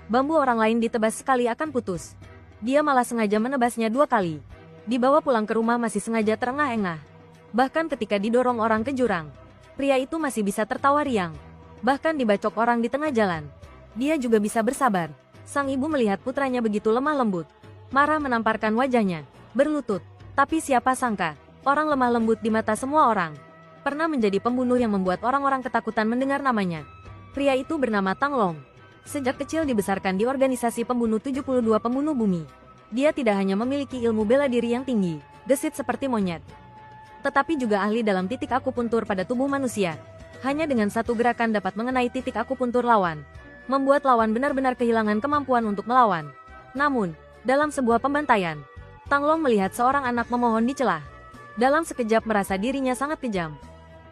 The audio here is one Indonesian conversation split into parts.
bambu orang lain ditebas sekali akan putus. Dia malah sengaja menebasnya 2 kali. Dibawa pulang ke rumah masih sengaja terengah-engah. Bahkan ketika didorong orang ke jurang, pria itu masih bisa tertawa riang. Bahkan dibacok orang di tengah jalan, dia juga bisa bersabar. Sang ibu melihat putranya begitu lemah lembut, marah menamparkan wajahnya, berlutut. Tapi siapa sangka, orang lemah lembut di mata semua orang, pernah menjadi pembunuh yang membuat orang-orang ketakutan mendengar namanya. Pria itu bernama Tang Long. Sejak kecil dibesarkan di organisasi pembunuh 72 pembunuh bumi. Dia tidak hanya memiliki ilmu bela diri yang tinggi, gesit seperti monyet, tetapi juga ahli dalam titik akupuntur pada tubuh manusia. Hanya dengan satu gerakan dapat mengenai titik akupuntur lawan, membuat lawan benar-benar kehilangan kemampuan untuk melawan. Namun, dalam sebuah pembantaian, Tang Long melihat seorang anak memohon di celah. Dalam sekejap merasa dirinya sangat kejam.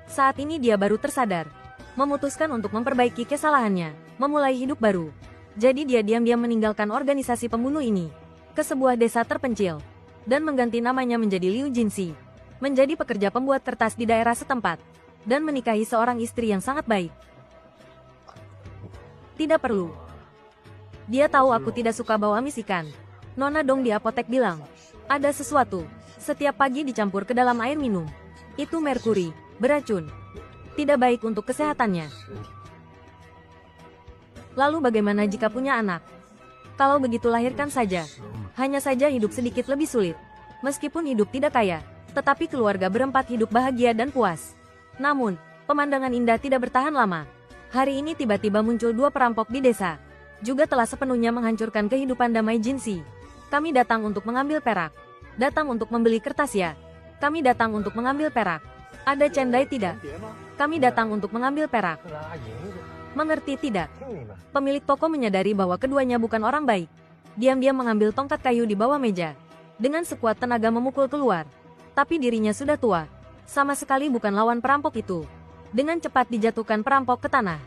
Saat ini dia baru tersadar, memutuskan untuk memperbaiki kesalahannya, memulai hidup baru. Jadi dia diam-diam meninggalkan organisasi pembunuh ini ke sebuah desa terpencil, dan mengganti namanya menjadi Liu Jinxi, menjadi pekerja pembuat kertas di daerah setempat, dan menikahi seorang istri yang sangat baik. Tidak perlu. Dia tahu aku tidak suka bau amis ikan. Nona Dong di apotek bilang, ada sesuatu, setiap pagi dicampur ke dalam air minum. Itu merkuri, beracun. Tidak baik untuk kesehatannya. Lalu bagaimana jika punya anak? Kalau begitu lahirkan saja. Hanya saja hidup sedikit lebih sulit. Meskipun hidup tidak kaya, tetapi keluarga berempat hidup bahagia dan puas. Namun, pemandangan indah tidak bertahan lama. Hari ini tiba-tiba muncul 2 perampok di desa. Juga telah sepenuhnya menghancurkan kehidupan damai Jinxi. Kami datang untuk mengambil perak. Datang untuk membeli kertas ya. Kami datang untuk mengambil perak. Ada cendai tidak? Kami datang untuk mengambil perak. Mengerti tidak? Pemilik toko menyadari bahwa keduanya bukan orang baik. Diam-diam mengambil tongkat kayu di bawah meja. Dengan sekuat tenaga memukul keluar. Tapi dirinya sudah tua. Sama sekali bukan lawan perampok itu. Dengan cepat dijatuhkan perampok ke tanah.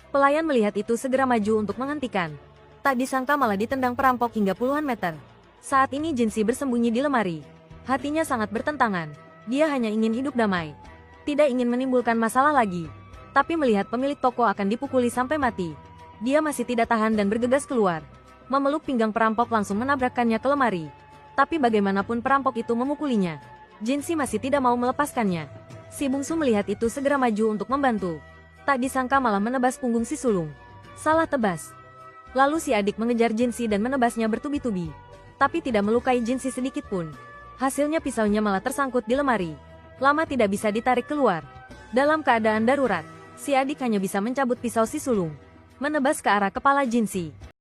Pelayan melihat itu segera maju untuk menghentikan. Tak disangka malah ditendang perampok hingga puluhan meter. Saat ini Jinxi bersembunyi di lemari. Hatinya sangat bertentangan. Dia hanya ingin hidup damai. Tidak ingin menimbulkan masalah lagi. Tapi melihat pemilik toko akan dipukuli sampai mati, dia masih tidak tahan dan bergegas keluar. Memeluk pinggang perampok langsung menabrakkannya ke lemari. Tapi bagaimanapun perampok itu memukulinya, Jinxi masih tidak mau melepaskannya. Si bungsu melihat itu segera maju untuk membantu. Tak disangka malah menebas punggung si sulung. Salah tebas. Lalu si adik mengejar Jinxi dan menebasnya bertubi-tubi. Tapi tidak melukai Jinxi sedikit pun. Hasilnya pisaunya malah tersangkut di lemari. Lama tidak bisa ditarik keluar. Dalam keadaan darurat, si adik hanya bisa mencabut pisau si sulung, menebas ke arah kepala Jinxi.